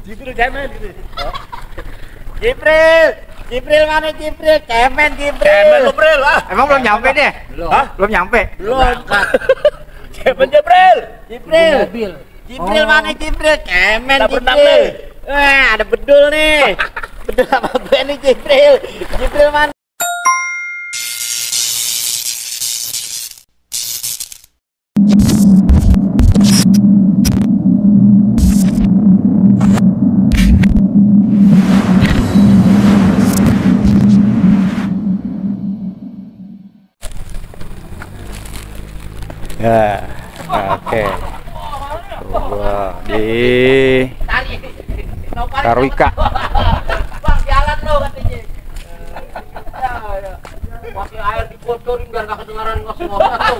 Jibril cemen gitu. Jibril mana Jibril? Cemen Jibril. Cemen lu, Bril. Emang belum nyampe deh? Hah? Belum nyampe? Belum. Cemen Jibril. Jibril mana Jibril? Cemen Kita berenang Jibril. nih. Wah, ada bedul nih. Bedul apa gue nih Jibril? Jibril mana? Ya, oke. Gua di Karwika. Bang, jalan lo katanya. Pakai air dibocorin biar gak kedengaran ngos-ngosan tuh.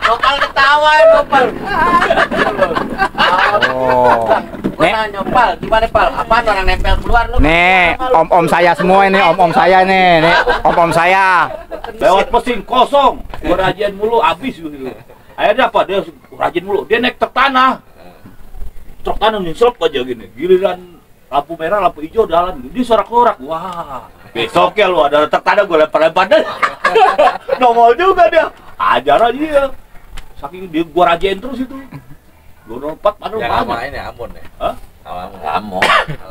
Nopal ketawa Nopal. Oh. Gue nanya Pal, gimana Pal? Apaan orang nempel keluar lu? Nih, om-om saya semua ini, om-om saya nih, om-om saya. Lewat mesin kosong, gua rajin mulu habis gitu. Akhirnya apa? Dia rajin mulu. Dia naik truk tanah. Truk tanah nyelop aja gini. Giliran lampu merah, lampu hijau jalan. Dia sorak-sorak. Wah. Besoknya lu ada truk tanah gua lempar-lempar deh. Nongol juga dia. Ajar aja dia. Saking dia gua rajin terus itu. Gua lompat padahal Yang banyak. lama ini Ambon ya? Hah?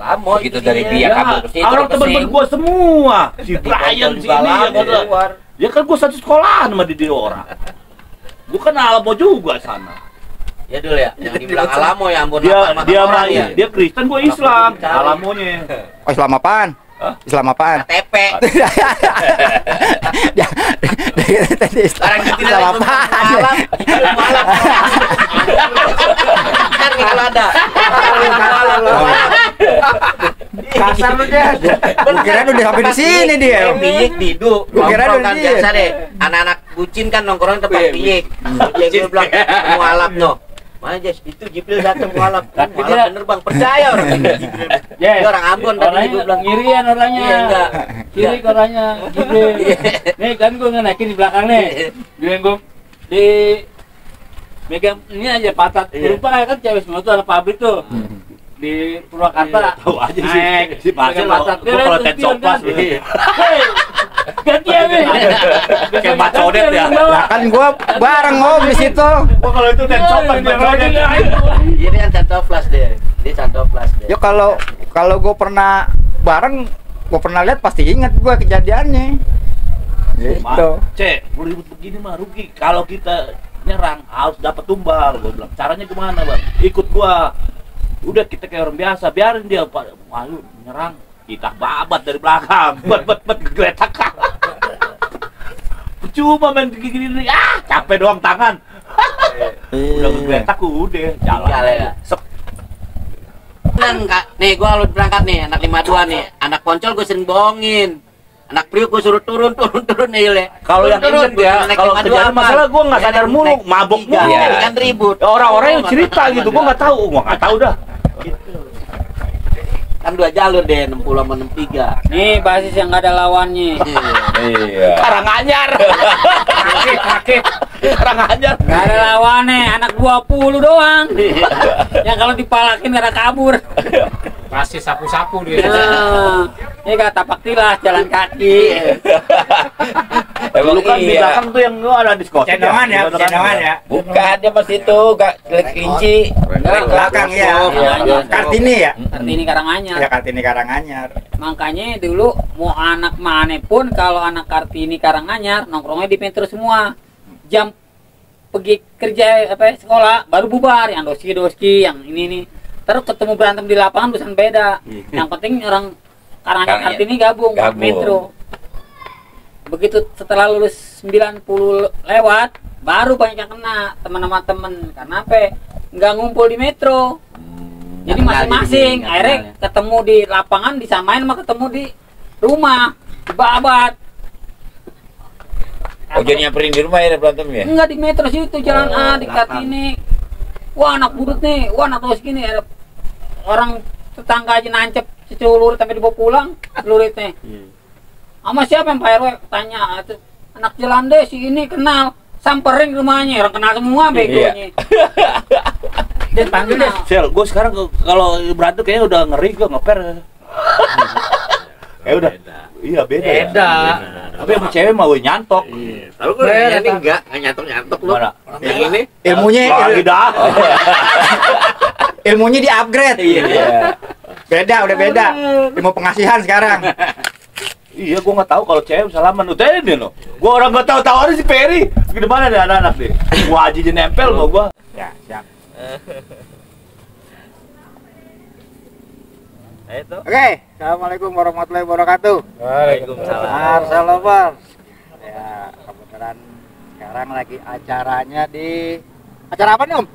Lamo gitu dari dia. dia kabur ke situ Orang ke teman-teman sini. gua semua. Si Brian, si ini yang kata. keluar. Ya kan gua satu sekolahan sama dia orang. Gua kan Alamo juga sana. Ya dulu ya, yang dibilang Alamo ya Ambon Dia makan dia orang mah ya. dia Kristen, gua Islam. Cari. Alamonya. Oh, Islam apaan? Hah? Islam apaan? KTP. Sekarang Islam apaan? Malam. Kan kalau ada. Kasar lu dia. Gua kirain udah sampai di sini dia. Piyik didu. Gua kira Nongkrong udah kan dia. biasa deh. Anak-anak bucin kan nongkrong tempat piyik. Dia bilang mualaf no. Mana Jes, itu Jibril datang mualaf. Mualaf bener Bang, percaya orang ini Jibril. Dia orang Ambon tadi Orangnya gua bilang ngirian orangnya. Iya enggak. Kiri orangnya Jibril. Nih kan gue ngenaikin di belakang nih. Dia gue di megang ini aja patat. Lupa kan cewek semua tuh ada pabrik tuh. Di Purwakarta. Tahu aja Naik, si Basel megang lo. patat. Gua kalau tet sopas. Hei, gantian nih. Kayak bacodet ya. Lah kan gua bareng om di situ. Gua kalau itu tet sopas bacodet. Ini kan contoh flash deh. Dia contoh flash deh. Yo kalau gua pernah bareng, gua pernah lihat pasti ingat gua kejadiannya. Gitu. Cek, ribut begini mah rugi. Kalau kita nyerang harus dapat tumbal. Gua bilang, caranya gimana, Bang? Ikut gua. Udah kita kayak orang biasa, biarin dia ayo nyerang. Kita babat dari belakang. Bet geletak. Cuma main gini-gini, capek doang tangan. Udah geletak udah jalan. Ya. Sep. Kak, nih gua lu berangkat nih, anak 52 nih. Anak Poncol gua sering bohongin. Anak Priuk gua suruh turun nih Yule. Kalau yang inget ya, kalau kejadian masalah gua nggak sadar mulu, mabok mulu. Jadi kan ribut. Orang-orang yang cerita gitu, gua nggak tahu dah. Kan 2 jalur deh, 60 sama 63. Nih basis yang gak ada lawannya. Iya. Karanganyar. Sakit. Karanganyar. Gak ada lawannya, anak 20 doang. Yang kalau dipalakin gara kabur. Masih sapu-sapu dia. Nah, ini gak tapak tilas, jalan kaki. Dulu kan di belakang tuh yang gua ada diskotik. Cendongan ya, cendongan ya. Bukan, dia pas itu gak kelinci. Belakang ya. Kartini ya. Kartini Karanganyar. Ya Kartini Karanganyar. Makanya dulu mau anak mana pun kalau anak Kartini Karanganyar nongkrongnya di Metro semua. Jam pergi kerja sekolah baru bubar, yang doski yang ini nih. Terus ketemu berantem di lapangan urusan beda. Yang penting orang Karanganyar Kartini gabung. Metro. Begitu setelah lulus 90 lewat baru banyak yang kena teman-teman karena apa? Nggak ngumpul di Metro. Jadi masing-masing akhirnya ketemu di lapangan disamain sama ketemu di rumah babat. Oh jadi nyamperin di rumah ya berantem ya? Enggak di Metro situ jalan A di Kartini. Wah anak budut nih, wah anak tos gini ada orang tetangga aja nancep celurit sampai dibawa pulang celuritnya. Sama siapa yang Pak RW? Tanya, anak Jelande si ini kenal samperin ke rumahnya, orang kenal semua begonya. Dan panggil deh. Sel, gue sekarang kalau berantem kayaknya udah ngeri gue ngeper. Udah. Iya beda. Beda. Tapi sama cewek mau nyantok. Iya. Tapi gue ini enggak nyantok-nyantok lu. Mana? Yang ini Ilmunya Lagi dah. ilmunya di-upgrade. Iya. Beda, udah beda. Ilmu pengasihan sekarang. Iya, gua nggak tahu kalau cewek salaman lu tanya deh lo. Gua orang nggak tahu ada si Peri. Di mana ada anak-anak deh. Gua aja nempel mau gua. Ya, siap. itu. Oke, assalamualaikum warahmatullahi wabarakatuh. Waalaikumsalam. Assalamualaikum. Ya, kebetulan sekarang lagi acaranya di acara apa nih Om?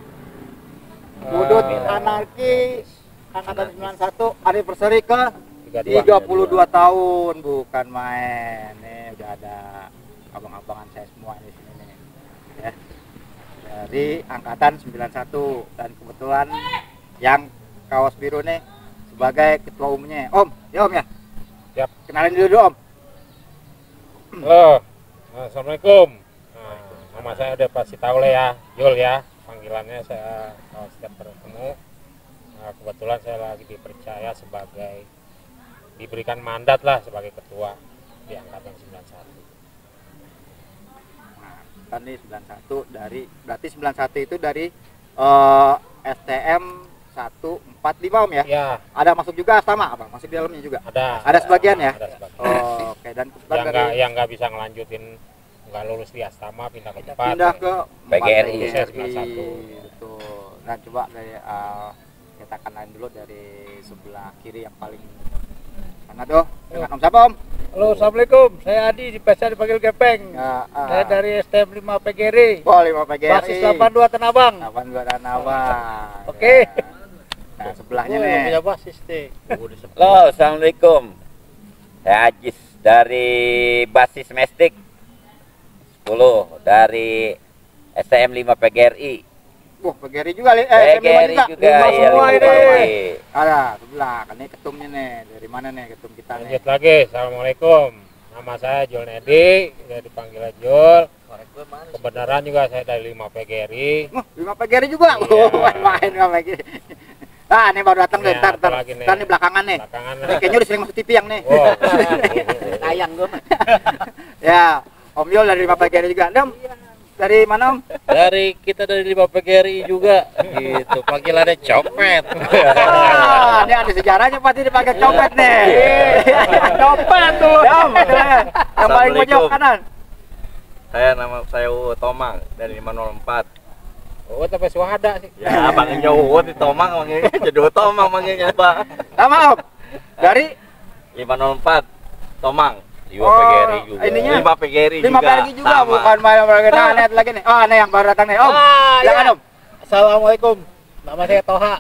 Budut Anarki Angkatan 91 anniversary ke 32 tahun, bukan main. Nih udah ada abang-abangan saya semua di sini nih. Ya. Dari angkatan 91 dan kebetulan yang kaos biru nih sebagai ketua umumnya. Om, ya Om ya. Siap. Kenalin dulu Om. Halo, assalamualaikum. Nah, nama saya udah pasti tahu lah ya, Jul ya. Panggilannya saya kalau setiap bertemu. Nah, kebetulan saya lagi dipercaya sebagai diberikan mandat lah sebagai ketua di angkatan 91. Nah, kan nih 91 dari berarti 91 itu dari STM 145 Om ya. Ya, Ada masuk juga Astama Abang, masuk di dalamnya juga. ada Sebagian ya. Ada sebagian. Oh, oke dan kebetulan yang nggak bisa ngelanjutin, nggak lulus di Astama pindah ke tempat. pindah ke PGRI. Saya 91. Betul. Dan coba dari kita kenalin dulu dari sebelah kiri yang paling sana tuh dengan Om siapa Om? Halo, assalamualaikum. Saya Adi, biasa dipanggil Gepeng. Ya, Saya dari STM 5 PGRI. oh 5 PGRI. Basis 82 Tanah Abang. 82 Tanah Abang. Oke. Ya. Nah, sebelahnya Oh, nih. punya basis nih. Halo, assalamualaikum. Saya Ajis dari basis Mestik 10 dari STM 5 PGRI. Wah, PGRI juga STM 5 PGRI juga, Lima iya, semua ini. PGRI. Ada sebelah, kan ini ketumnya nih. Dari mana nih ketum kita nih? Lanjut lagi, assalamualaikum. Nama saya Jul Nedi, saya dipanggil Jul. Kebenaran juga saya dari 5 PGRI. 5 PGRI juga. Iya. Oh, main 5 PGRI. Nah, ini baru datang deh, Ya, ntar apalagi nih? nih belakangan nih. Belakangan. Ini kayaknya udah sering masuk TV yang nih. Wow. Tayang gua. Ya, Om Yul dari 5 PGRI juga. Om, dari mana Om? Kita dari 5 PGRI juga. Gitu. Panggilannya copet. Ah, ini ada sejarahnya pasti dipakai copet nih. Copet tuh. Om, yang paling pojok kanan. Nama saya Tomang dari 504. Oh, tapi suada sih. Ya, panggilnya Uut di Tomang manggilnya. Jadi Tomang manggilnya, Pak. Sama Om. Dari 504 Tomang. Oh, PGRI juga. ininya? 5 PGRI 5 PGRI juga, sama. bukan main nah, lihat lagi nih. Oh, ini yang baru datang nih, Om. Silakan Om. Assalamualkum. Nama saya Toha.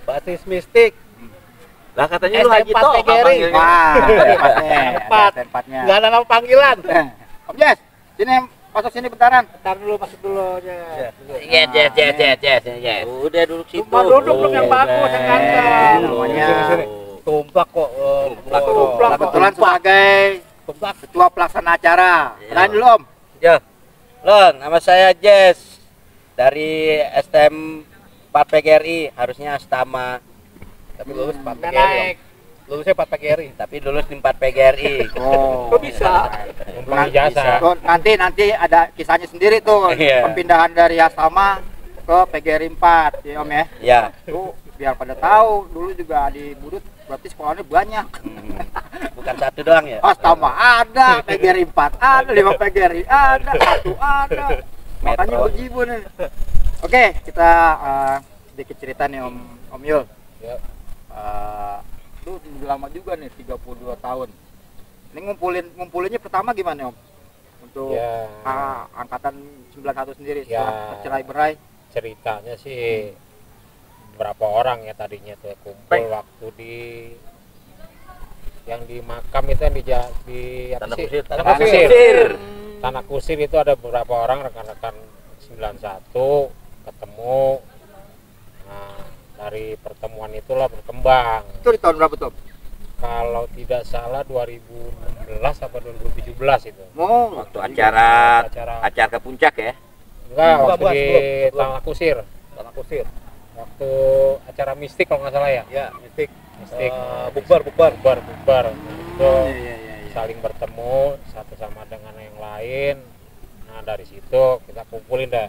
Basis Mistik. Lah katanya lu Haji ST4 Toh PGRI. Wah, Empat. tempatnya. Enggak ada nama panggilan. Om Jess, sini masuk sini bentaran. Ntar dulu masuk dulu aja. Yes. Udah duduk situ. Cuma duduk dong yang bagus yang ganteng. Namanya Tumplak kok. Tumplak. Kebetulan sebagai ketua pelaksana acara. Kenalin dulu Om. Ya. Lon, nama saya Jess dari STM 4 PGRI, harusnya Astama. Tapi lulus 4 Udah PGRI. naik. Lulusnya 4 PGRI. Tapi lulus di 4 PGRI. Oh, Kok bisa? Ngumpulin ijazah. Tuh, nanti ada kisahnya sendiri tuh. Iya. Perpindahan dari Astama ke PGRI 4, ya Om ya. Ya. Tuh, biar pada tahu dulu juga di Budut berarti sekolahnya banyak. Bukan satu doang ya? Astama ada, PGRI 4 ada, 5 PGRI ada, 1 ada. Makanya Metro. begitu nih. Oke, kita sedikit cerita nih Om Yul. Ya. Lu udah lama juga nih, 32 tahun. Ini ngumpulinnya pertama gimana Om? Untuk Ya. angkatan 91 sendiri Ya. setelah bercerai-berai. Ceritanya sih berapa orang ya tadinya tuh kumpul waktu di yang di makam itu yang di apa Tanah sih? Kusir. Tanah Tanah Kusir. Kusir. Tanah Kusir itu ada beberapa orang rekan-rekan 91 ketemu. Nah, dari pertemuan itulah berkembang. Itu di tahun berapa tuh? Kalau tidak salah 2016 atau 2017 itu. Oh, Waktu acara Acara ke puncak ya. Enggak, waktu bukan, di belum. Tanah Kusir. Tanah Kusir. Waktu acara mistik kalau nggak salah ya. Ya, mistik. Mistik. Bukbar. Itu Iya. saling bertemu satu sama dengan yang lain. Nah dari situ kita kumpulin dah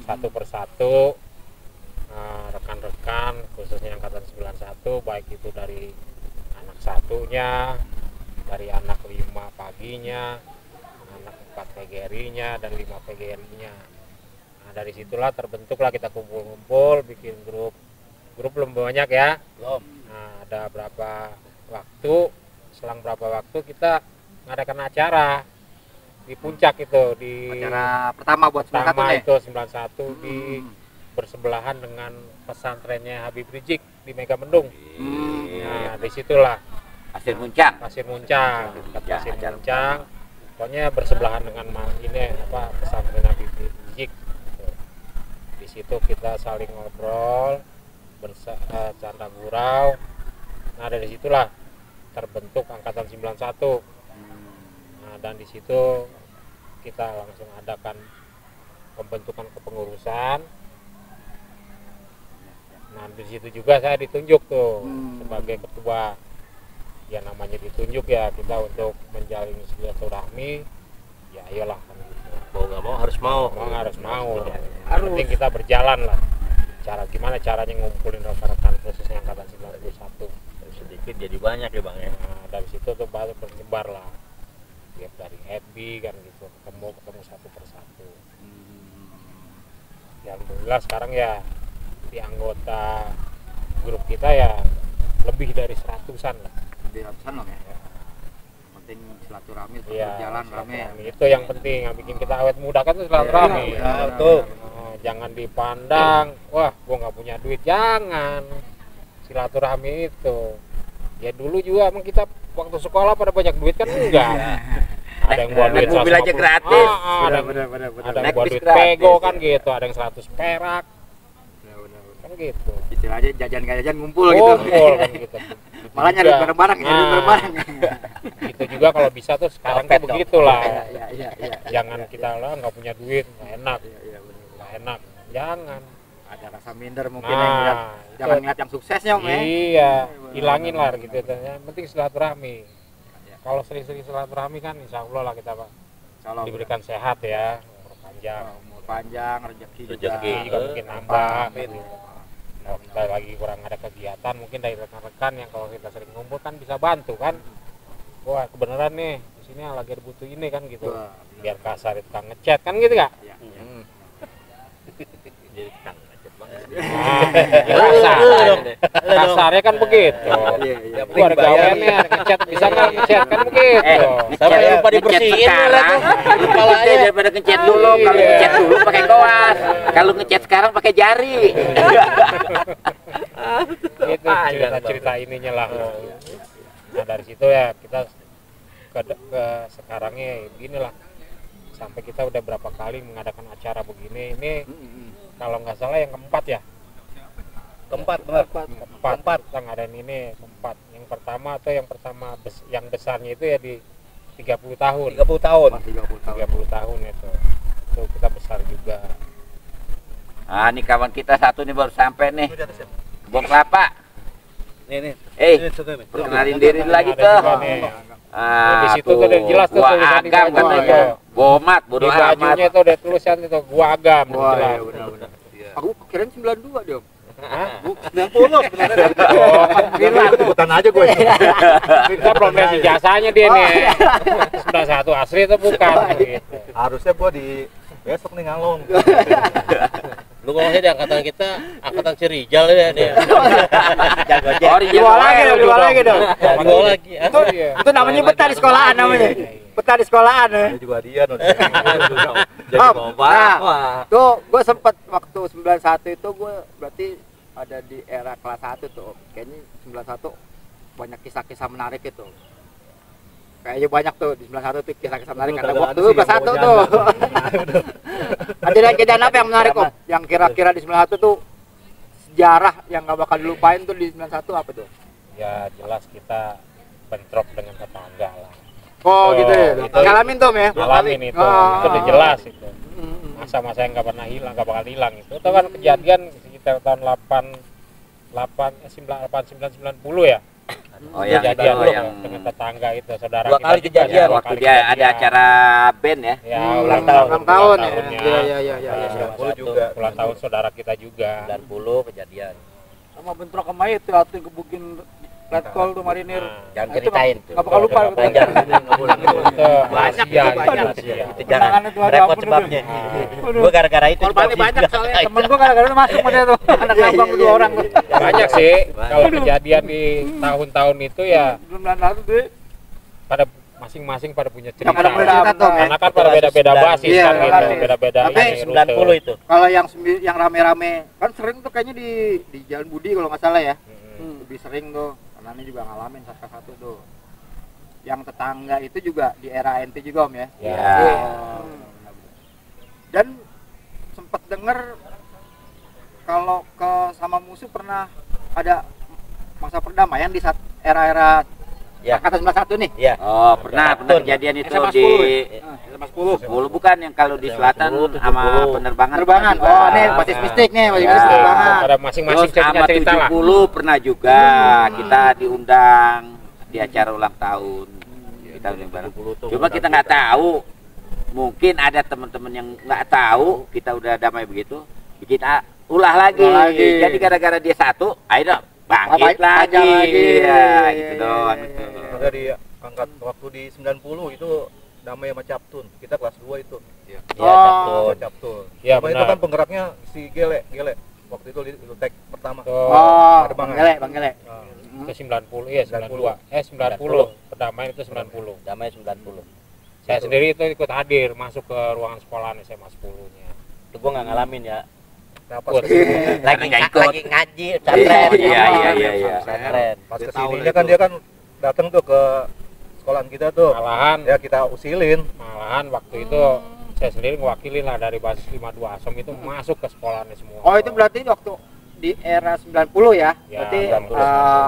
satu persatu rekan-rekan khususnya angkatan 91, baik itu dari anak satunya, dari anak 5 paginya, anak 4 PGRI-nya dan 5 PGRI-nya. Nah dari situlah terbentuklah kita kumpul-kumpul bikin grup belum banyak ya. Belum. Nah ada berapa waktu, selang berapa waktu kita ngadakan acara di puncak itu, di Acara pertama buat 91 pertama nih. itu 91 di bersebelahan dengan pesantrennya Habib Rizik di Megamendung. Nah disitulah Pasir Muncang. Pasir Muncang, dekat Ya, Pasir acara Muncang. Pokoknya bersebelahan dengan ini pesantren Habib Rizik. Di situ kita saling ngobrol, canda gurau. Nah dari situlah terbentuk angkatan 91. Nah dan di situ kita langsung adakan pembentukan kepengurusan. Nah di situ juga saya ditunjuk tuh sebagai ketua. Ya namanya ditunjuk ya kita untuk menjalin silaturahmi. Ya ayolah kan gitu. Mau nggak mau harus mau. Harus mau. Harus. Penting kita berjalan lah. Gimana caranya ngumpulin rekan-rekan khususnya angkatan 91. Sedikit jadi banyak ya bang ya. Nah dari situ tuh baru berkembar lah. Ya dari FB kan gitu ketemu satu persatu. Ya alhamdulillah sekarang ya di anggota grup kita ya lebih dari 100-an lah. Di ratusan loh ya. Yang penting silaturahmi terus Iya, berjalan rame ya. itu yang penting, yang bikin kita awet muda kan itu silaturahmi. Iya, betul. Nah, jangan dipandang, wah gua nggak punya duit, jangan. Silaturahmi itu. Ya dulu juga emang kita waktu sekolah pada banyak duit kan enggak. Ada yang buat duit Naik mobil aja 150. gratis. Ada yang Benar. Naik buat bis duit gratis. pego kan gitu, ada yang 100 perak kan gitu. Istilahnya jajan gak jajan ngumpul gitu. Ngumpul kan gitu. Malah nyari Juga. bareng-bareng ya, Nah. bareng-bareng. Itu juga kalau bisa tuh sekarang kan begitulah. Iya. Jangan kita lah nggak punya duit, nggak enak, Iya, benar. nggak enak. Jangan. Ada rasa minder mungkin Nah, yang ngeliat, itu. jangan ngeliat yang suksesnya om ya. Iya, hilangin lah gitu. Yang penting silaturahmi. Kalau sering-sering silaturahmi kan insya Allah lah kita Pak Kalau diberikan sehat ya, umur panjang. umur panjang, rezeki juga. Rezeki. Juga mungkin nambah. Gitu. Kalau kita lagi kurang ada kegiatan, mungkin dari rekan-rekan yang kalau kita sering ngumpul kan bisa bantu kan. Wah kebenaran nih, di sini lagi ada butuh ini kan gitu. Wah, Biar kasar itu kan ngechat kan gitu kak. Iya. Jadi kan macet banget. Kasarnya kan begitu. Iya. Gua ada gaweannya, ada ngechat bisa nggak ngechat kan begitu. Sampai lupa dibersihin sekarang kepalanya. daripada ngechat dulu. Kalau Iya. ngechat dulu pakai koas, kalau ngechat sekarang pakai jari. Itu cerita ininya lah. Nah dari situ ya kita ke sekarangnya beginilah. Sampai kita udah berapa kali mengadakan acara begini. Ini kalau nggak salah yang keempat ya. Keempat, benar. Keempat kita ngadain ini keempat. Yang pertama atau yang pertama yang besarnya itu ya di 30 tahun. 30 tahun. 30 tahun. 30 tahun itu kita besar juga. Ah, ini kawan kita satu nih baru sampai nih. Kebun kelapa. Nih. Perkenalin diri lagi Ada tuh. juga nih. Ah, Di situ tuh udah jelas tuh gua tulisan di agam sana. katanya. Bomat, Di bodoh amat. bajunya itu ada tulisan itu gua agam Wah, jelas. iya benar. Aku kirain 92 dong. Hah? 90 sebenarnya. Oh, bilang Sebutan aja gue. kita belum lihat ijazahnya dia nih. 91 asli itu bukan gitu. Harusnya gue di besok nih ngalong. Lu kalau saya di angkatan kita, angkatan Cirijal ya dia. Oh, iya, Dua lagi dong. Jago lagi. Itu, itu namanya betah di sekolahan namanya. Betah di sekolahan ya. Ini juga dia non. Jadi Om, kompak. nah, Wah. tuh gue sempet waktu 91 itu gue berarti ada di era kelas 1 tuh. Kayaknya 91 banyak kisah-kisah menarik itu. Kayaknya banyak tuh di 91 tuh kisah-kisah menarik karena Kagak waktu ada sih kelas yang 1 mau tuh. janda. Ada kejadian apa yang menarik Om? Yang kira-kira di 91 tuh sejarah yang gak bakal dilupain tuh di 91 apa tuh? Ya jelas kita bentrok dengan tetangga lah. Oh gitu ya. itu- Ngalamin tuh ya? Ngalamin itu, Oh. itu udah jelas itu. Mm-mm. masa-masa yang nggak pernah hilang, nggak bakal hilang itu kan kejadian sekitar tahun 8990 ya. Oh yang itu kejadian yang dengan tetangga itu saudara Dua kita kali juga, kejadian, dua waktu kali dia ada kejadian. acara band ya. Ya, ulang ulang tahun ya. tahunnya. Iya. Puluh juga. Ulang tahun saudara kita juga. 90 kejadian. Sama bentrok sama itu waktu gebukin Letkol tuh marinir. Jangan Itu ceritain tuh. nggak bakal lupa. Jangan ceritain, nggak boleh. Banyak Itu jangan Kenangan itu ada repot ampun sebabnya. Aduh. Gua gara-gara itu Korbannya juga banyak soalnya. Temen gua gara-gara itu masuk sama dia tuh. Anak abang dua orang tuh. banyak sih kalau kejadian di tahun-tahun itu ya Belum lalu tuh. pada masing-masing pada punya cerita. pada punya cerita tuh, Karena kan pada beda-beda basis Iya, kan gitu, basis. beda-beda Tapi ini rute. 90 itu. Kalau yang rame-rame kan sering tuh kayaknya di Jalan Budi kalau nggak salah ya. Lebih sering tuh. Karena ini juga ngalamin satu tuh. Yang tetangga itu juga di era NT juga Om ya. Ya. Dan sempat denger kalau ke sama musuh pernah ada masa perdamaian di saat era-era Ya. angkatan 91 nih. Iya. Oh, pernah kejadian itu SMA di 10. 10 bukan yang kalau di selatan 10, sama 70. penerbangan. Penerbangan. pernah juga. Oh, nih basis mistik nih, basis Ya. mistik penerbangan. Pada masing-masing Terus sama cerita lah. 70 pernah juga kita diundang di acara ulang tahun. Kita undang bareng. 70 tuh Cuma kita nggak tahu. Mungkin ada teman-teman yang nggak tahu kita udah damai begitu, bikin ulah lagi. Ulah lagi. Jadi gara-gara dia satu, ayo dong bangkit Bangkit lagi. lagi. Ya, Iya, gitu iya, doang. iya, itu. iya. Ada di angkat waktu di 90 itu damai sama Captun. Kita kelas 2 itu. Iya, Oh. Captun. Captun. Iya, Sama itu benar. kan penggeraknya si Gele. Waktu itu di tek pertama. Oh, Ada Bang banget. Gele. Nah, Itu 90 ya 92. 90. Perdamaian itu 90. Damai 90. Saya sendiri itu ikut hadir masuk ke ruangan sekolahan SMA 10-nya. Itu gua nggak ngalamin ya. nah pas Ikut. Lagi nggak ikut. lagi ngaji pesantren. Iya. Pesantren. pas kesininya kan dia kan datang tuh ke sekolahan kita tuh. Malahan Ya kita usilin. waktu itu saya sendiri ngewakilin lah dari basis 52 Asom itu masuk ke sekolahannya semua. Oh, itu berarti waktu di era 90 ya. Ya, Berarti 90.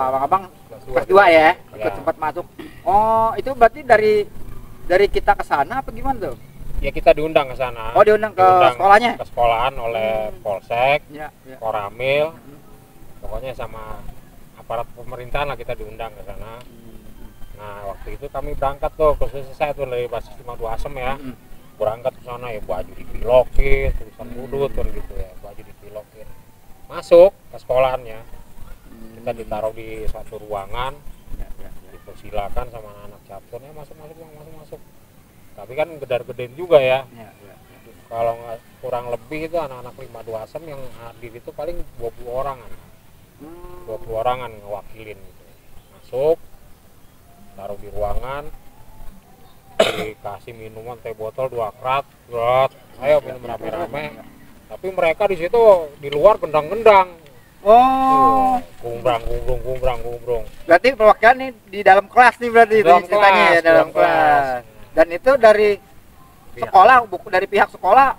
abang-abang kelas 2 ya, ikut Ya. sempat masuk. Oh, itu berarti dari kita ke sana apa gimana tuh? Ya kita diundang ke sana. Oh, diundang ke sekolahnya? Ke sekolahan oleh Polsek, Ya. Koramil, pokoknya sama aparat pemerintahan lah kita diundang ke sana. Nah waktu itu kami berangkat tuh, khususnya saya tuh dari basis 52 Asem ya, berangkat ke sana ya baju dipilokin, tulisan budut kan gitu ya, baju dipilokin. Masuk ke sekolahannya, kita ditaruh di suatu ruangan, dipersilakan sama anak Captun ya masuk. Tapi kan gedar-gedein juga ya. Kalau nggak kurang lebih itu anak-anak 52 Asem yang hadir itu paling 20 orangan. 20 orangan ngewakilin gitu. Masuk, taruh di ruangan, dikasih minuman teh botol 2 krat, ayo minum rame-rame. Tapi mereka di situ di luar gendang-gendang. Oh, Gumbrang. berarti perwakilan nih di dalam kelas nih berarti itu Dalam ceritanya ya, kelas, dalam dalam kelas. Dan itu dari sekolah, buku dari pihak sekolah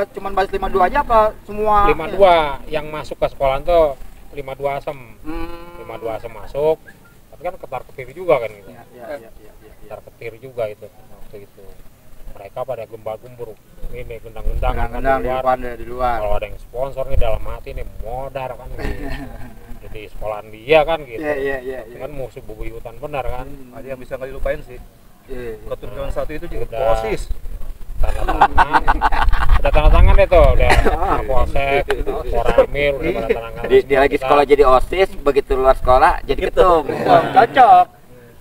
cuman basis 52 aja apa semua? 52 yang masuk ke sekolah tuh 52 Asem. 52 Asem masuk. Tapi kan ketar-ketir juga kan gitu. Ya. Ketar-ketir juga itu waktu itu. Mereka pada gembar-gembur. Ini gendang-gendang Kadang-kadang di luar. Kalau ada yang sponsor nih dalam hati nih modar kan gitu. Jadi sekolahan dia kan gitu. Iya. Kan musuh bebuyutan benar kan. Ada yang bisa nggak dilupain sih. Iya. Ketum 91 itu juga Udah. OSIS. Tanda tangan. Udah tanda tangan deh tuh, udah Polsek, Koramil, udah pada tanda tangan. Dia lagi sekolah jadi OSIS, begitu luar sekolah jadi ketum. Cocok.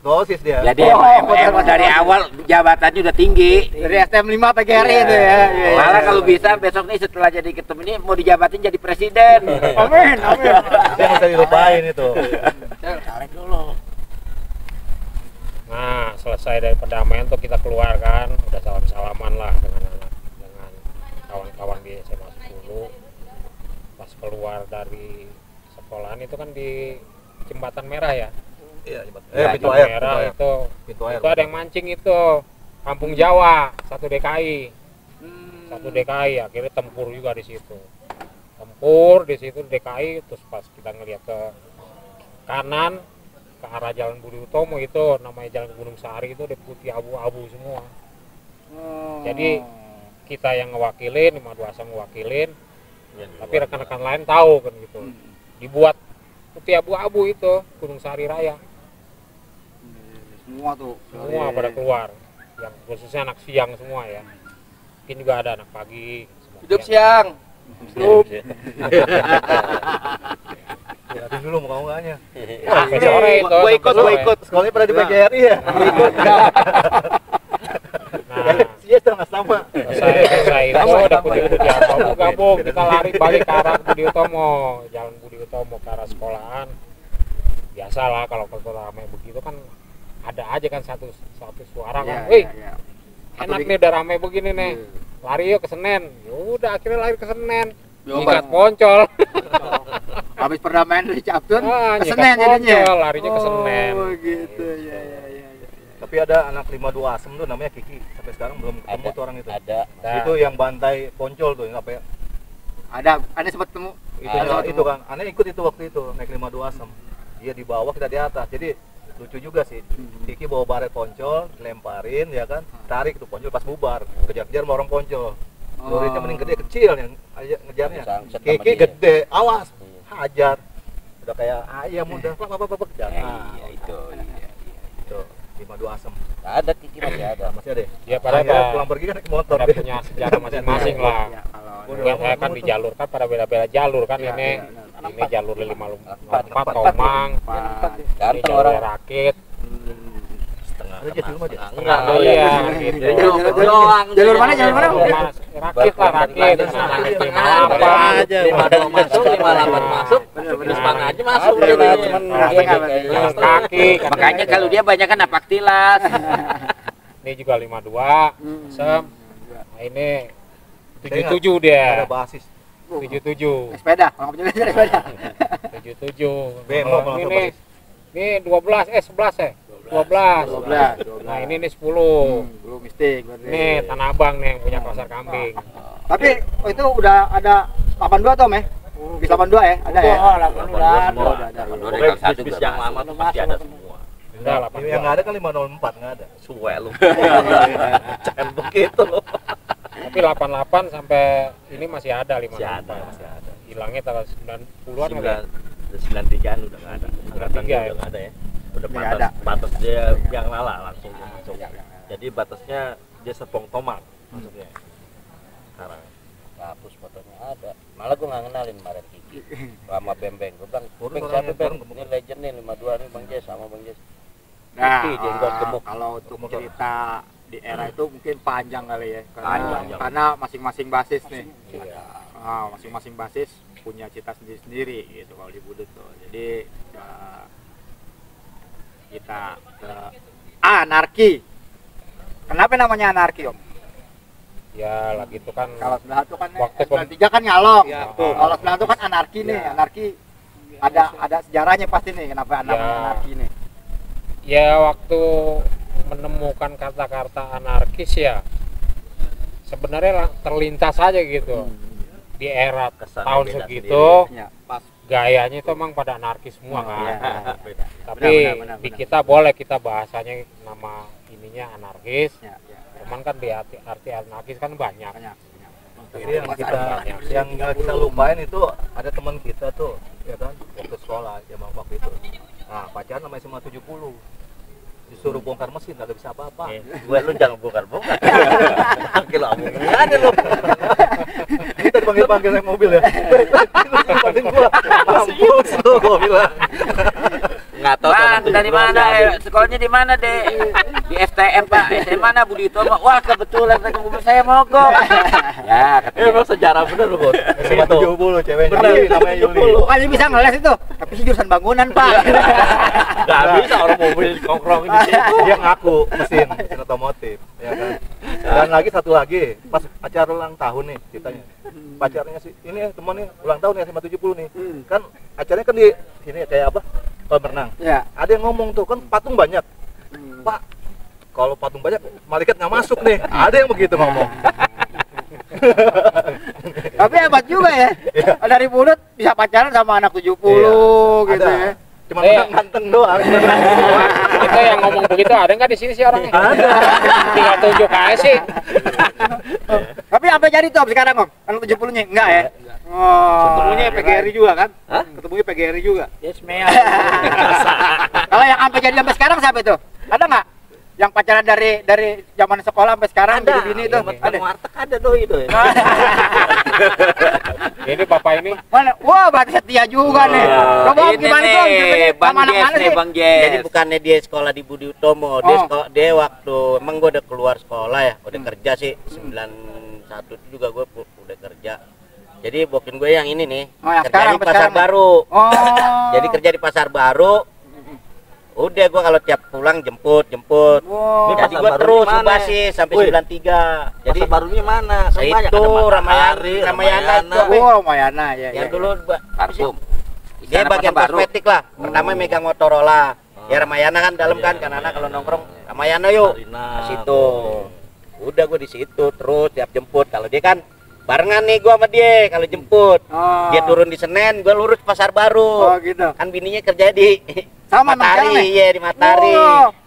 OSIS dia. Jadi Oh, emang dari awal jabatannya udah tinggi. Dari STM 5 PGRI itu ya. Iya. Malah kalau bisa besok nih setelah jadi ketum ini mau dijabatin jadi presiden. Amin. Dia nggak bisa dilupain itu. Nah, selesai dari perdamaian tuh kita keluar kan, udah salam-salaman lah dengan kawan-kawan di SMA 10. Pas keluar dari sekolahan itu kan di Jembatan Merah ya. Iya, Jembatan Merah itu. Pintu air. Itu ada yang mancing itu. Kampung Jawa, 1 DKI. 1 DKI akhirnya tempur juga di situ. Tempur di situ DKI, terus pas kita ngeliat ke kanan ke arah Jalan Budi Utomo itu namanya Jalan Gunung Sari itu udah putih abu-abu semua. Jadi kita yang ngewakilin, 52 Asam ngewakilin, tapi rekan-rekan lain tahu kan gitu. Dibuat putih abu-abu itu Gunung Sahari Raya. Semua tuh. Semua pada keluar. Yang khususnya anak siang semua ya. Mungkin juga ada anak pagi. Hidup siang. Lihatin dulu muka-mukanya. Sampai sore itu. Gua ikut. Sekolahnya pada di PGRI ya. Ikut. Nah, Iya, setengah sama. selesai itu udah Budi Utomo gabung, kita lari balik ke arah Budi Utomo, jalan Budi Utomo ke arah sekolahan. Biasalah kalau ramai begitu kan ada aja kan satu suara kan, wih enak nih udah ramai begini nih, lari yuk ke Senen. Yaudah akhirnya lari ke Senen, nyikat Poncol. Habis perdamaian dari Captun ke Nyikat Senen jadinya. Poncol, larinya ke Senen. Oh gitu ya. Tapi ada anak 52 Asem tuh namanya Kiki. Sampai sekarang belum ketemu tuh orang itu. Ada. Itu yang bantai Poncol tuh, apa ya? Ada sempat ketemu. Itu kan. Aneh ikut itu waktu itu naik 52 Asem. Dia di bawah, kita di atas. Jadi lucu juga sih. Kiki bawa baret Poncol, dilemparin ya kan. Tarik tuh Poncol pas bubar. Kejar-kejar sama orang Poncol. Luritnya mending gede kecil yang ngejarnya. Kiki gede, awas. Hajar. Udah kayak ayam udah apa kejar. Iya itu. Itu 52 Asem. Ada Kiki masih ada. Masih ada. Ya pada pulang pergi kan naik motor pada deh. punya sejarah masing-masing lah. Bukan saya kan di jalur kan pada beda-beda jalur kan ini. Ini jalur 54 Tomang. Ini jalur Rakit. Ada jadi rumah aja. Enggak. Oh iya gitu. Jalur mana? Rakit lah Rakit. Rakit 58 aja. 52 masuk, 58 masuk. Terus mana aja masuk. Kaki. Makanya kalau dia banyak kan napak tilas. Ini juga 52. Sem. Nah ini 77 dia. Ada basis. 77. Sepeda, orang punya sepeda. 77. Bemo kalau Ini 12 11 ya. 12. Nah, ini 10. Belum mistik berarti. Nih Tanah Abang nih yang punya pasar kambing. Tapi itu udah ada 82 Tom ya? Bis 82 ya? Ada ya? Bis yang lama tuh pasti ada semua. Udah lah. Yang nggak ada kan 504 nggak ada. Suwe lu. Jangan begitu loh. Tapi 88 sampai ini masih ada 5. Masih ada. Hilangnya tanggal 90-an kali ya? 93-an udah nggak ada. Angkatan 93 dia ya? udah nggak ada ya. Udah Nggak ada. batas dia yang lala langsung masuk. Jadi batasnya dia Serpong Tomang maksudnya. Sekarang Hapus fotonya ada. Malah gue nggak kenalin kemarin Kiki. Sama Bembeng. Gue bilang, Beng siapa Beng? Ini legend nih 52 nih Bang Jess sama Bang Jess. Nah, jenggot gemuk. kalau untuk cerita di era itu mungkin panjang kali ya. Panjang. Karena masing-masing basis nih. Iya. Masing-masing basis punya cita sendiri-sendiri gitu kalau di Budut tuh. Jadi kita anarki. Kenapa namanya anarki, Om? Ya lagi itu kan Kalau 91 kan Waktu 93 kan nyalok. Ya, Kalau 91 kan anarki nih, anarki ada sejarahnya pasti nih kenapa namanya anarki nih. ya waktu menemukan kata-kata anarkis ya sebenarnya terlintas aja gitu di era tahun segitu Ya, gayanya itu emang pada anarkis semua kan. Tapi benar. di kita boleh kita bahasanya nama ininya anarkis. Ya. Cuman kan di arti anarkis kan banyak. Tapi yang kita lupain itu ada teman kita tuh, ya kan, waktu sekolah zaman waktu itu. Nah, pacaran namanya SMA 70. Disuruh bongkar mesin, nggak bisa apa-apa. Gue lu jangan bongkar-bongkar. Panggil abang ada lu. Kita dipanggil-panggil naik mobil ya. Panggil gua. Mampus lu, gua bilang. Nggak tahu Bang, dari mana? Sekolahnya di mana, Dek? Di FTM, Pak. FTM mana, Budi Utomo? Wah, kebetulan mobil saya mogok. Ya, Emang sejarah bener lu, Bos. SMA 70 ceweknya. Bener. Namanya Yuli. Bukannya bisa ngeles itu, tapi sih jurusan bangunan, Pak. Nggak bisa orang mobil kongkrong di situ. Dia ngaku mesin otomotif, ya kan. Dan lagi satu lagi, pas acara ulang tahun nih ceritanya. Pacarnya sih, ini temannya ulang tahun ya SMA 70 nih. Kan acaranya kan di sini kayak apa? Kolam renang. Ya. Ada yang ngomong tuh, kan patung banyak. Pak, kalau patung banyak malaikat nggak masuk nih. Ada yang begitu ngomong. Tapi hebat juga ya. Dari Budut bisa pacaran sama anak 70 gitu Ada. ya. Cuma menang ganteng doang. Kita yang ngomong begitu ada nggak di sini sih orangnya? Ada. Tinggal tunjuk aja sih. Tapi Tapi sampai jadi tuh sekarang Om. Kan 70-nya enggak ya? Oh. Ketemunya PGRI juga kan? Hah? Ketemunya PGRI juga. Yes, mea. Kalau yang sampai jadi sampai sekarang siapa itu? Ada nggak? Yang pacaran dari zaman sekolah sampai sekarang bini itu ada. Warteg ada doi itu. Ini bapak ini Mana? Wah, berarti setia juga nih. Coba Om, gimana tuh? Ceritanya sama anak-anak sih. Jadi bukannya dia sekolah di Budi Utomo, dia waktu emang gue udah keluar sekolah ya, udah kerja sih 91 itu juga gue udah kerja. Jadi bokin gue yang ini nih, yang kerja sekarang, di Pasar Baru. Oh. Jadi kerja di Pasar Baru. Udah gue kalau tiap pulang jemput. Wow. Jadi gue terus basis sampai 93. Jadi Pasar Barunya mana? Kan itu banyak, ada Ramayana itu. Wow, Mayana ya. Yang dulu Parfum. dia bagian kosmetik lah. Pertama megang Motorola. Ya Ramayana kan dalam kan, anak kalau nongkrong Ramayana yuk. Ke situ. Udah gue di situ terus tiap jemput. Kalau dia kan barengan nih gue sama dia kalau jemput. Dia turun di Senen, gue lurus Pasar Baru. Oh gitu. Kan bininya kerja di Sama Matahari, iya di Matahari.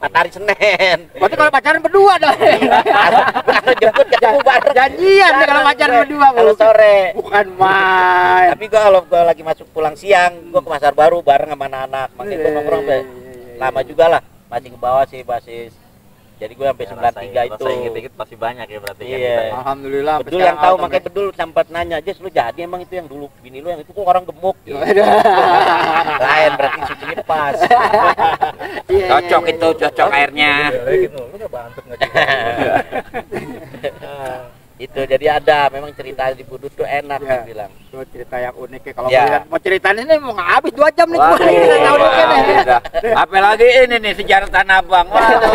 Matahari Senen. Berarti kalau pacaran berdua dong. Kalau jemput ketemu bareng. Janjian nih kalau pacaran berdua. Kalau sore. Bukan main. Tapi gua kalau gua lagi masuk pulang siang, gua ke Pasar Baru bareng sama anak-anak. Makanya gua nongkrong deh. Lama juga lah, masih ke bawah sih basis. Jadi gua sampai 93 itu. Inget-inget pasti banyak ya berarti kan. Iya. Alhamdulillah. Bedul yang tahu, makanya Bedul sempat nanya, "Jes, lu jadi emang itu yang dulu bini lu yang itu kok orang gemuk?" Gitu. Lain berarti susunya pas. Cocok itu, cocok airnya. Lu udah bantet enggak Itu jadi ada memang cerita di Budut tuh enak Ya. dia bilang. Itu cerita yang unik ya. Kalau Ya. mau ceritain ini mau nggak habis 2 jam nih. Wah, Gua ini tahu dikit nih. Apalagi ini nih sejarah Tanah Abang. Waduh.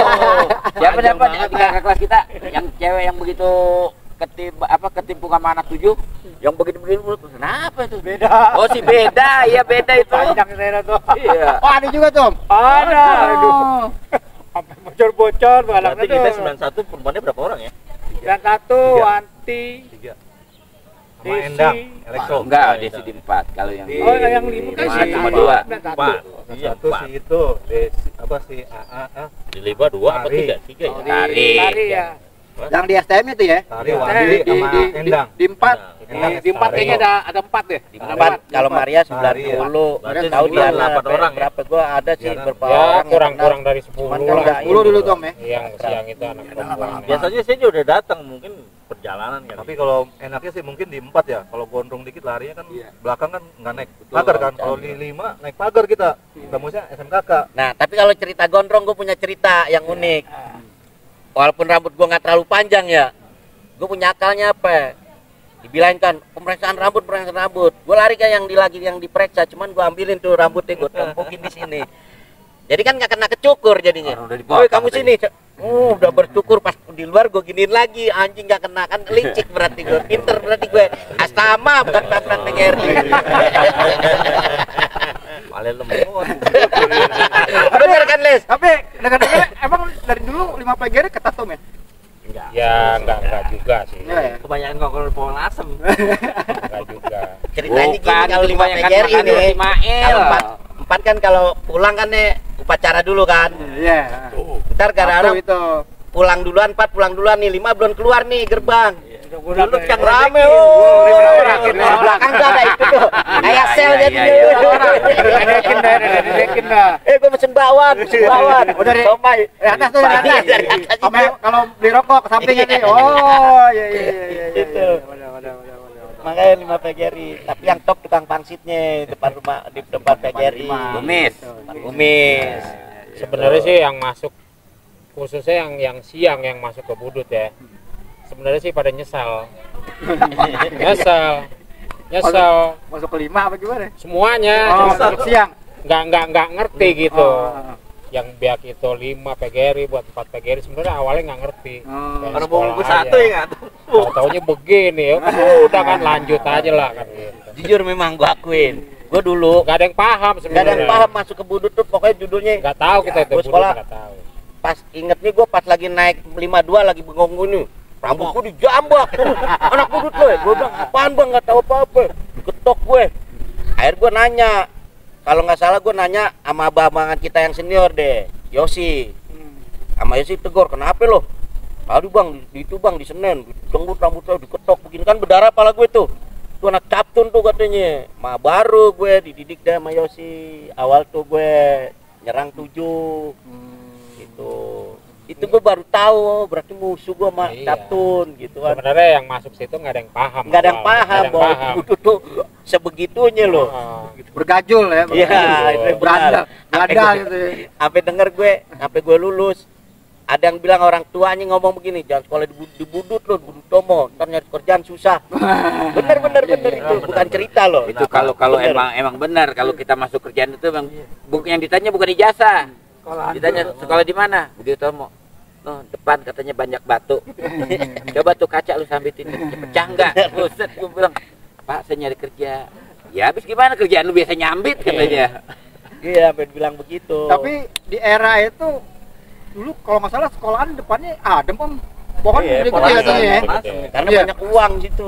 Siapa dapat di kakak kelas kita yang cewek yang begitu ketipu sama anak 7 yang begitu kenapa itu Beda. oh si beda ya beda itu Panjang daerah tuh. iya Oh, ada juga tuh. Om? Ada. Aduh. Sampai bocor-bocor tuh Berarti anaknya kita tuh. 91 perempuannya berapa orang ya? Dan satu, Wanti, 3. Sama Desi. Endang, Elektro. enggak Desi di 4 kalau yang Oh, yang 5 kan Desi si cuma 2 Empat. Iya, Satu si itu, apa si AA, Di Liba 2 apa Tari. 3? 3 ya? Tari Tari ya. Yang di STM itu ya? Tari, Di- Wandi, sama Endang. Di 4. Di 4 kayaknya ada 4 deh. Di 4 kalau Maria 90. Berarti Tahu dia 98 berapa orang ya? berapa gua ada sih Iya, berapa ya orang. kurang dari 10 Cuman kan lah. enggak 10 dulu Tom ya. Yang siang itu anak perempuan. Biasanya saya juga udah datang mungkin perjalanan kan. Tapi kalau enaknya sih mungkin di 4 ya. Kalau gondrong dikit larinya kan Iya. belakang kan nggak naik pagar kan. Kalau di 5 naik pagar kita. Temunya SMKK. Nah, tapi kalau cerita gondrong gue punya cerita yang unik. Walaupun rambut gua nggak terlalu panjang ya, gue punya akalnya apa? Dibilangin kan pemeriksaan rambut. Gue lari kan yang diperiksa, cuman gue ambilin tuh rambutnya gue tempukin di sini. Jadi kan nggak kena kecukur jadinya. Woi kamu sini. Udah bercukur pas di luar gue giniin lagi, anjing nggak kena kan licik berarti gue, pinter berarti gue. Astama bukan Bambang PGRI. Paling lemot. Bener kan Les? Tapi dengar-dengar emang dari dulu 5 PGR ketat Tom ya? Ya enggak juga sih. Iya ya. Kebanyakan ngokol pohon asem. Enggak juga. Ceritanya Bukan, gini kalau itu 5 kebanyakan PGRI makan ini. roti Mael. Kalau 4 kan kalau pulang kan nih upacara dulu kan. Iya. Ntar kadang-kadang Itu. pulang duluan nih 5 belum keluar nih gerbang. Dulu yang rame, Ledekin, belakang gak ada itu tuh, kayak sel jadi. Ledekin dah. Gue pesen bakwan. Oh, dari Somai. atas tuh dari atas. Dari atas Sama itu. kalau beli rokok ke sampingnya nih. Oh, iya. Itu. Wadah. Makanya 5 PGRI. Tapi yang top tukang pangsitnya depan rumah di depan PGRI. Kumis. Kumis. Sebenarnya sih yang masuk khususnya yang siang yang masuk ke Budut ya. Sebenarnya sih pada nyesal. Masuk ke 5 apa gimana? Semuanya. Oh, masuk siang. Nggak ngerti gitu. Oh. Yang biak itu 5 PGRI buat 4 PGRI sebenarnya awalnya nggak ngerti. Kayak Orang sekolah bungkus aja. satu ya nggak tuh. Tahu-taunya begini ya. Udah kan lanjut aja lah kan gitu. Jujur memang gua akuin. Gue dulu Nggak ada yang paham nggak sebenarnya. ada yang paham masuk ke Budut tuh pokoknya judulnya. Nggak tahu kita itu Gua Budut sekolah. nggak tahu. Pas inget nih gue pas lagi naik 52 lagi bengong gini. Rambut gue dijambak. Anak Budut lo ya. Gue bilang apaan bang nggak tahu apa-apa. Ketok gue. Akhir gue nanya. Kalau nggak salah gue nanya sama abang-abangan kita yang senior deh. Yosi. Sama Yosi tegur, kenapa lo? Aduh bang, di itu bang, di Senen, rambut saya diketok begini kan berdarah pala gue tuh. Tuh anak captun tuh katanya. Baru gue dididik dah sama Yosi. Awal tuh gue nyerang 7. Gitu. Itu gue baru tahu, berarti musuh gue sama captun gitu kan. Sebenarnya yang masuk situ nggak ada yang paham. Nggak ada yang paham bahwa itu tuh sebegitunya loh. Bergajul ya. Iya, itu berandal gitu. Sampai denger gue, sampai gue lulus. Ada yang bilang orang tuanya ngomong begini, jangan sekolah di Budut loh, Budut Tomo, ntar nyari kerjaan susah. Bener itu, bukan cerita loh. Itu kalau emang benar kalau kita masuk kerjaan itu emang yang ditanya bukan ijazah. Ditanya sekolah di mana? Budut Tomo. Oh, depan katanya banyak batu. Coba tuh kaca lu sambitin, pecah enggak? Buset, gue bilang, "Pak, saya nyari kerja." Ya habis gimana kerjaan lu biasa nyambit katanya. Iya, sampai bilang begitu. Tapi di era itu dulu kalau nggak salah sekolahan depannya adem om, pohon gede katanya ya. Karena banyak uang situ.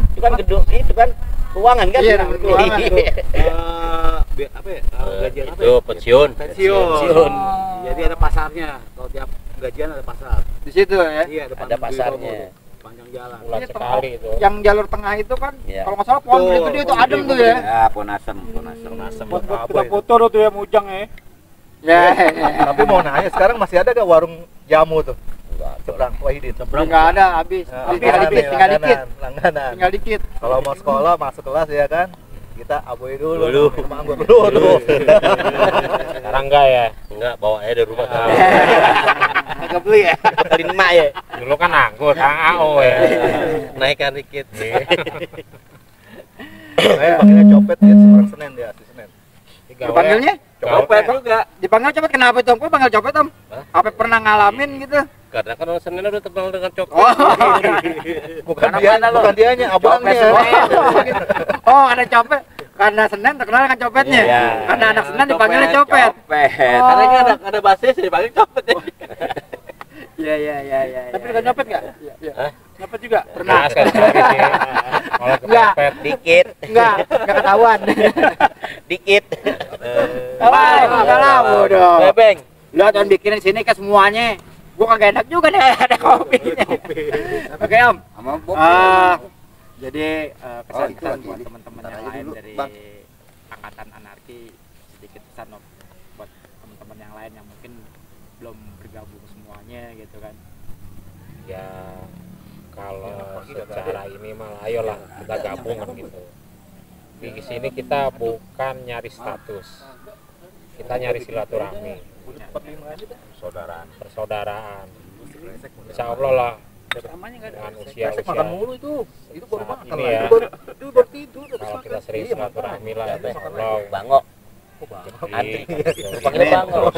Itu kan gedung itu kan keuangan kan. Iya, keuangan itu. Apa ya? Gajian apa? Itu pensiun. Pensiun. Jadi ada pasarnya. Kalau tiap gajian ada pasar. Di situ ya. Iya, depan Ada pasarnya. panjang jalan. Bulan sekali itu. Yang jalur tengah itu kan Iya. kalau nggak salah pohon gede itu adem tuh ya. Ya, Ponasem. Buat kita foto tuh ya mujang ya. Ya. Tapi mau nanya sekarang masih ada gak warung jamu tuh? Seberang Wahidin. Nggak ada, habis. Tinggal dikit. Langganan. Tinggal dikit. Kalau mau sekolah masuk kelas ya kan, kita aboy dulu. Manggur dulu. Sekarang enggak ya? Enggak, bawa aja dari rumah. Agak beli ya. Beliin emak ya. Dulu kan anggur, AO ya. Naikkan dikit. Saya panggilnya copet ya, orang Senen dia, asli Senen. Dipanggilnya? Copet juga. Dipanggil copet kenapa itu om? Kok panggil copet om? Apa pernah ngalamin gitu? Karena kan orang Senen udah terkenal dengan copet. Oh, Bukan dianya, abangnya. oh ada copet. Karena Senen terkenal dengan copetnya. Iya. Karena anak Senen dipanggilnya copet. Oh. Karena kan ada bahasa sih dipanggil copet ya. Iya. Tapi dengan nyopet nggak? Iya. Nyopet juga. Pernah. Nah, sekali sih. Kalau Enggak. kepepet Dikit, Enggak ketahuan. dikit. Enggak tahu dong. Bebeng. Lu jangan bikinin sini ke semuanya. Gua kagak enak juga nih ada kopinya. Oke om. Jadi kesan-kesan buat teman-teman yang lain dari angkatan anarki, sedikit pesan om buat teman-teman yang lain yang mungkin belum bergabung semuanya gitu kan. ya kalau secara ini mah ayolah kita gabung kan gitu. Di sini kita bukan nyari status, kita nyari silaturahmi, persaudaraan. Insya Allah lah dengan usia Makan mulu itu baru saat makan ini lah. ya. Itu baru tidur. Kalau kita sering silaturahmi lah, insya Allah Bangok. antri, Panggil bangok.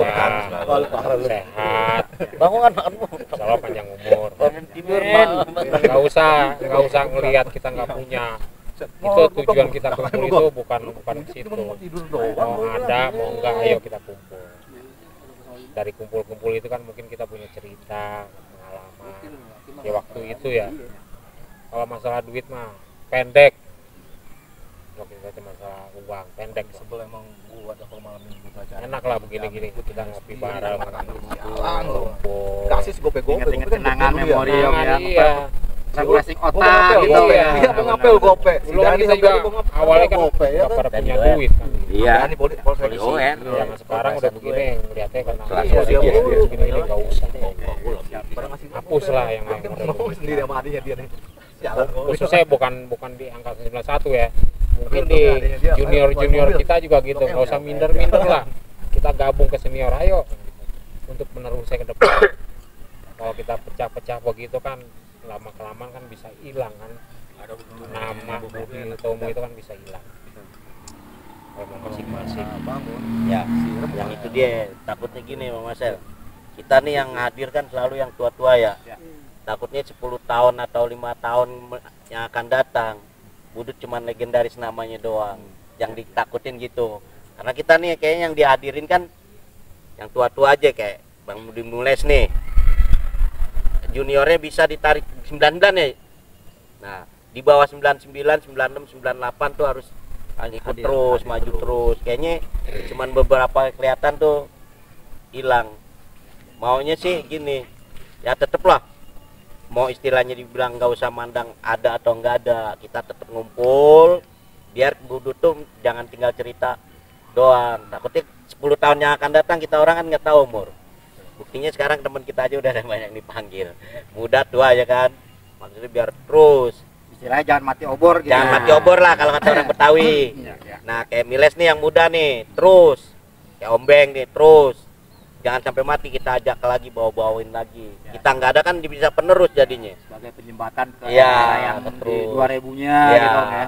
sehat, Bangok kan makan mulu. insya Allah panjang umur. Tidur Nggak usah ngelihat kita nggak punya. Itu tujuan kita kumpul itu bukan ke situ. Mau ada mau enggak, ayo kita kumpul. Dari kumpul-kumpul itu kan mungkin kita punya cerita, pengalaman ya waktu itu ya. Kalau masalah duit mah pendek, waktu itu masalah uang pendek. Sebel emang gua ada kalau malam minggu aja. Enak lah begini-gini kita ngopi bareng, kumpul. Kasih gope-gope. Ingat-ingat kenangan memori om ya. Iya. Refreshing Gua otak ngapel gitu gope. ya. Iya, mau ngapel gope. Dulu kan kita juga awalnya kan gope ya nggak kan. pada punya duit kan. Iya. Ini boleh ON. Zaman sekarang udah begini ngeliatnya karena Iya, dia mulu. segini nggak usah. Pernah ngasih Hapus lah yang lain. ngomong sendiri sama adiknya dia nih. Sialan gua. Khususnya bukan di angkatan 91 ya, mungkin di junior kita juga gitu, nggak usah minder lah, kita gabung ke senior, ayo untuk meneruskan ke depan. Kalau kita pecah-pecah begitu kan lama kelamaan kan bisa hilang kan, nama Budi Tomo itu kan bisa hilang kalau masing-masing. Ya, yang itu dia takutnya gini Bang Marcel. Kita nih yang hadir kan selalu yang tua-tua ya. Takutnya 10 tahun atau 5 tahun yang akan datang Budut cuman legendaris namanya doang. Yang ditakutin gitu. Karena kita nih kayaknya yang dihadirin kan yang tua-tua aja kayak Bang Budi Nules nih. Juniornya bisa ditarik 99 ya. Nah, di bawah 99, 96, 98 tuh harus ikut terus, maju terus. Kayaknya cuman beberapa kelihatan tuh hilang. Maunya sih gini. Ya tetep lah mau istilahnya dibilang nggak usah mandang ada atau nggak ada, kita tetap ngumpul biar budut tuh jangan tinggal cerita doang. Takutnya 10 tahun yang akan datang kita orang kan nggak tahu umur. Buktinya sekarang teman kita aja udah ada banyak dipanggil, muda tua ya kan, maksudnya biar terus istilahnya jangan mati obor gitu. jangan mati obor lah kalau kata orang Betawi. Nah kayak Miles nih yang muda nih terus, kayak Ombeng nih terus, jangan sampai mati, kita ajak lagi, bawa-bawain lagi. Kita nggak ada kan bisa penerus jadinya Sebagai penyembatan ke Iya, era yang di terus. 2000-nya ya, gitu kan ya.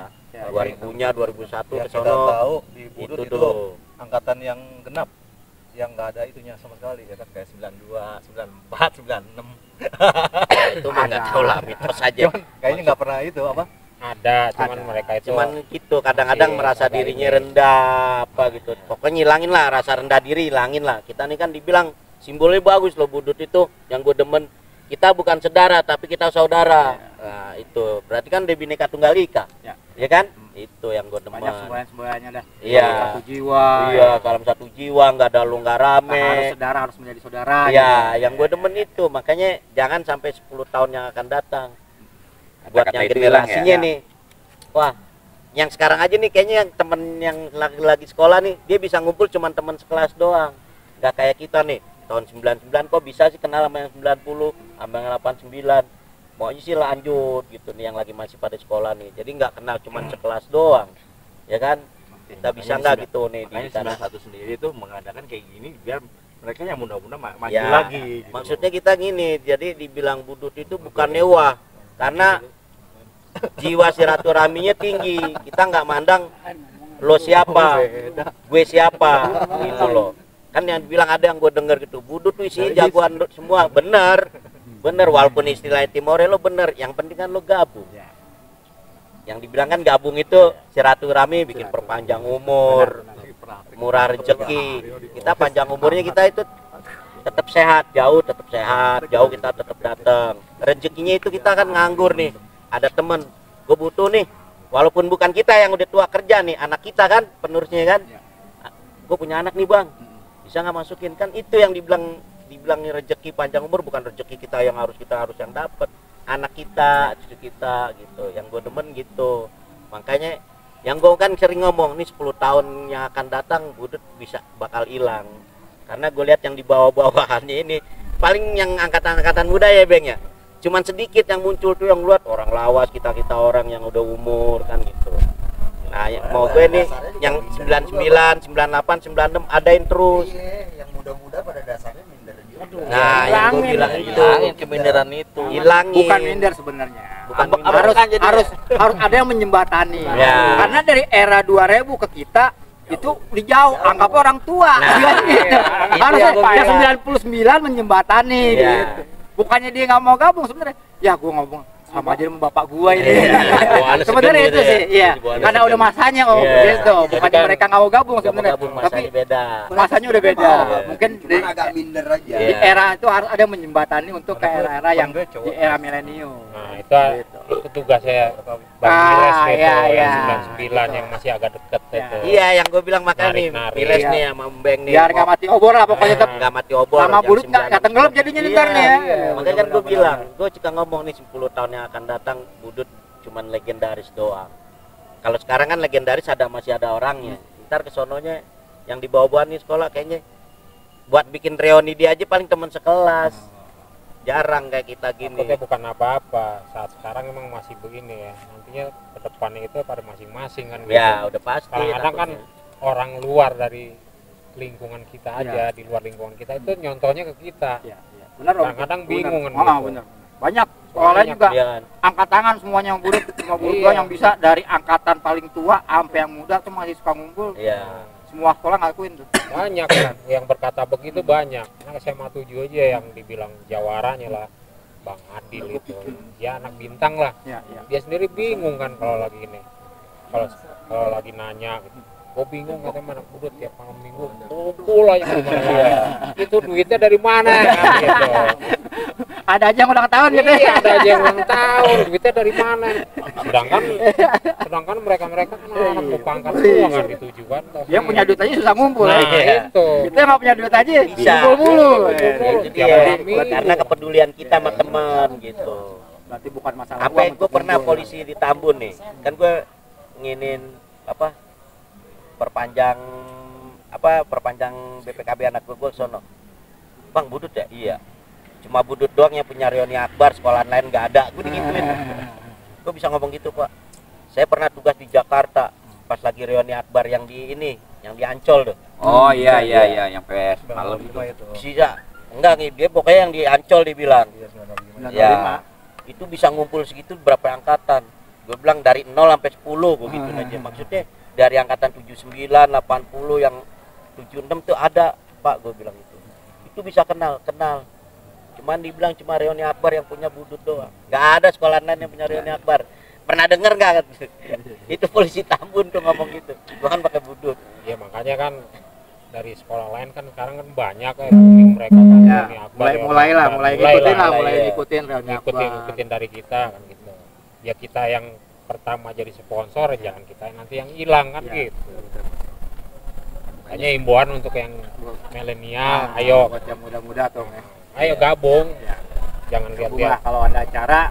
2000-nya 2001 Yang ke kita sono tahu di Budut itu itu, tuh. angkatan yang genap, yang nggak ada itunya sama sekali ya kan, kayak 92, 94, 96. Itu mah nggak tahu lah, mitos aja. Cuman kayaknya nggak pernah itu apa? Ada, cuman mereka itu Cuman gitu kadang-kadang merasa dirinya rendah apa gitu. Pokoknya hilangin lah rasa rendah diri, hilangin lah. Kita nih kan dibilang simbolnya bagus loh Budut itu, yang gue demen. Kita bukan saudara tapi kita saudara. Nah, itu berarti kan udah Bhinneka Tunggal Ika. Ya kan? Itu yang gue demen. Banyak semboyan-semboyannya dah. Iya. Satu jiwa. Iya, salam satu jiwa, nggak ada lu nggak rame. Harus saudara, harus menjadi saudara. Ya, yang gue demen itu, makanya jangan sampai 10 tahun yang akan datang. Buat yang itu hilang generasinya nih, wah, yang sekarang aja nih kayaknya yang temen yang lagi sekolah nih, dia bisa ngumpul cuman teman sekelas doang. Nggak kayak kita nih, tahun 99 kok bisa sih kenal sama yang 90, sama yang 89. Maunya sih lanjut gitu nih yang lagi masih pada sekolah nih. Jadi nggak kenal cuman sekelas doang, ya kan? Kita bisa nggak gitu nih di Makanya tanah 91 sendiri itu mengadakan kayak gini biar mereka yang muda-muda maju ya, lagi. Gitu. maksudnya kita gini, jadi dibilang Budut itu bukan dewa, karena jiwa silaturahminya tinggi. Kita nggak mandang lo siapa, gue siapa, gitu loh. Kan yang bilang ada yang gue denger gitu, Budut tuh isinya jagoan semua, bener, walaupun istilah Timore lo bener, yang penting kan lo gabung. Yang dibilang kan gabung itu silaturahmi, bikin perpanjang umur, murah rezeki. Kita panjang umurnya kita itu tetap sehat, jauh kita tetap datang. Rezekinya itu kita kan nganggur nih, ada temen gue butuh nih, walaupun bukan kita yang udah tua kerja nih, anak kita kan penerusnya kan, gue punya anak nih bang, bisa nggak masukin, kan itu yang dibilang rezeki panjang umur, bukan rezeki kita yang harus yang dapat, anak kita, cucu kita gitu. Yang gue demen gitu, makanya yang gue kan sering ngomong nih 10 tahun yang akan datang Budut bakal hilang, karena gue lihat yang di bawah-bawahannya ini paling yang angkatan muda ya Beng ya, cuman sedikit yang muncul tuh, yang lihat orang lawas, kita orang yang udah umur kan gitu. Nah mau gue nih yang 99, 98, 96 adain terus. Yang muda-muda pada dasarnya minder juga. Nah yang gue bilang itu Hilangin keminderan itu. hilangin. Bukan minder sebenarnya. Bukan minder. Harus ada yang menjembatani. Ya. Karena dari era 2000 ke kita itu udah jauh, anggap orang tua. Nah, gitu. Harus yang gua yang 99 menjembatani Ya. gitu. Bukannya dia nggak mau gabung sebenarnya. Ya gua ngomong sama aja sama bapak gua ini. Bawaannya Sebenarnya segan itu gitu sih, iya. Bawaannya Karena segan. udah masanya Iya. gitu. Bukannya Kan mereka nggak mau gabung nggak mau sebenarnya. gabung, Tapi masanya beda. masanya udah beda. Iya. Mungkin di, Cuman agak minder aja. di era itu harus ada yang menjembatani untuk ke era-era yang di era milenium. Nah, itu tugasnya Bang Ah, Miles gitu, iya, iya. yang 99 yang masih agak deket Iya. itu. Iya yang gue bilang makanya nih, Narik-narik. Miles Iya. nih sama Mbeng nih. Biar nggak mati obor lah pokoknya tetap nggak mati obor. sama yang Budut nggak 99. tenggelam jadinya Iya. ntar nih ya. Makanya kan gue bilang, gue juga ngomong nih 10 tahun yang akan datang Budut cuman legendaris doang. Kalau sekarang kan legendaris masih ada orangnya. Ntar kesononya yang di bawah-bawah nih sekolah kayaknya buat bikin reuni dia aja paling teman sekelas. Jarang kayak kita gini. Takutnya bukan apa-apa, saat sekarang emang masih begini ya, nantinya ke depannya itu pada masing-masing kan gitu. Ya udah pasti. Kadang-kadang kan takutnya. orang luar dari lingkungan kita aja, Iya. di luar lingkungan kita itu nyontohnya ke kita. Iya, iya. Benar Om. Kadang-kadang bingung kan Benar. gitu. Benar. Banyak sekolah juga Iya kan? angkat tangan semuanya yang Budut, semua Budut Iya. doang yang bisa dari angkatan paling tua sampai yang muda tuh masih suka ngumpul. Iya. Semua sekolah ngakuin tuh. Banyak kan yang berkata begitu, banyak. Nah, SMA 7 aja yang dibilang jawaranya lah Bang Adil itu. Dia anak bintang lah. Iya, iya. Dia sendiri bingung kan kalau lagi ini. Kalau lagi nanya gitu. Gue bingung katanya anak Budut tiap malam minggu kumpul aja kemana-mana. Itu duitnya dari mana kan gitu. Ada aja yang ulang tahun gitu. Iya, ada aja yang ulang tahun, duitnya dari mana? Sedangkan mereka kan anak pangkat semua kan di tujuan. Yang punya duit aja susah ngumpul. Nah, Iya. itu. Kita nggak punya duit aja, Bisa. ngumpul mulu. Ya, itu Tiap dia. hari. Karena kepedulian kita sama teman gitu. Berarti bukan masalah Apa uang gue untuk pernah ngumpul. polisi di Tambun nih, kan gue nginin apa perpanjang BPKB anak gue sono. Bang budut ya? Iya. Cuma budut doang yang punya reuni akbar, sekolah lain nggak ada. Gue digituin. Gue bisa ngomong gitu Pak. Saya pernah tugas di Jakarta pas lagi reuni akbar yang di ini, yang di Ancol tuh. Oh iya yang PS malam itu. Sisa enggak nih, dia pokoknya yang di Ancol dibilang. Ya, itu bisa ngumpul segitu berapa angkatan? Gue bilang dari 0 sampai 10 gue gitu aja. Maksudnya dari angkatan 79, 80 yang 76 tuh ada, Pak, gue bilang itu. Itu bisa kenal. Cuman dibilang cuma reuni akbar yang punya budut doang. Nggak ada sekolah lain yang punya reuni akbar. Pernah denger nggak? Itu polisi Tambun tuh ngomong gitu. Bahkan pakai budut. Ya makanya kan dari sekolah lain kan sekarang kan banyak mereka kan Ya, reuni akbar, mulai Iya. ngikutin reuni akbar. ngikutin dari kita kan gitu. Ya kita yang pertama jadi sponsor, jangan kita nanti yang hilang kan Ya. gitu. Hanya himbauan untuk yang milenial, ayo buat yang muda-muda tuh ya. ayo gabung. Ya. Jangan Gabung lah, lihat-lihat. kalau ada acara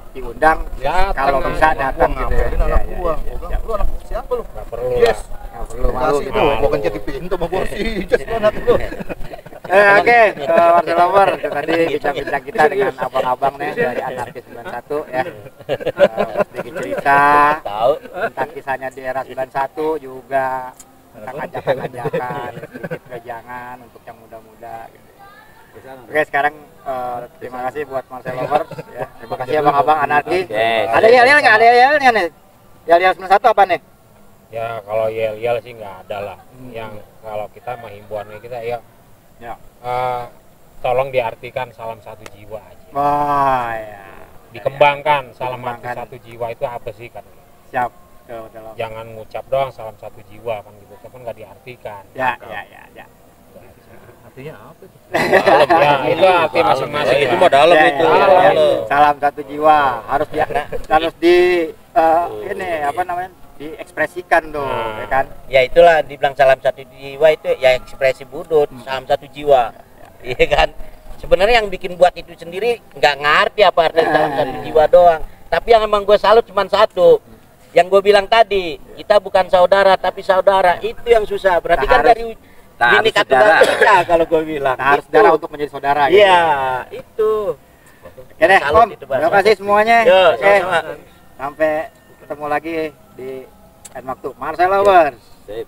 diundang, Datang kalau bisa aja. datang gitu ya. anak Ya, gua. ya, Gua ya. bilang, lu anak siapa lu? Nggak perlu Yes. lah. Nggak perlu malu Kasih gitu. tuh, gua kencet di pintu sama gua sih. Just lu anak lu. Oke, Warga Lover, itu tadi bincang-bincang kita dengan abang-abang nih dari Anarkis 91 ya. Sedikit cerita Tahu? tentang kisahnya di era 91 juga, tentang ajakan-ajakan, sedikit kejangan untuk yang muda-muda gitu. Oke, sekarang terima kasih buat Marcel Lovers ya. Terima kasih abang-abang Anarki. Ada yel-yel nggak? Ada yel-yelnya nih? Yel-yel 91 apa nih? Ya kalau yel-yel sih nggak ada lah. Yang kalau kita mah himbauannya kita ya, tolong diartikan salam satu jiwa aja. Wah ya. Dikembangkan salam arti Dikembangkan. satu jiwa itu apa sih kan? Siap. Tuh, dalam. Jangan ngucap doang salam satu jiwa kan gitu, tapi nggak diartikan. Ya. Artinya apa itu? Ya itu arti masing-masing. Itu lah. mah dalam Ya, itu. ya, Dalam. ya. Salam satu jiwa harus di ini apa namanya diekspresikan tuh, Nah. ya kan? Ya itulah dibilang salam satu jiwa itu ya ekspresi budut, salam satu jiwa. Iya kan? Sebenarnya yang bikin buat itu sendiri nggak ngerti apa arti salam satu jiwa doang. Tapi yang emang gue salut cuma satu. Yang gue bilang tadi, kita bukan saudara tapi saudara. Itu yang susah. Berarti Kita kan harus- dari kita harus binika saudara. tunggal ika kalau gue bilang. Nah, harus Itu. saudara untuk menjadi saudara. Gitu. Iya, itu. Oke deh, Salut Om. itu, Bang. Terima kasih semuanya. Yo, Oke, sama-sama. sampai ketemu lagi di lain waktu. Marcel Lovers. Sip.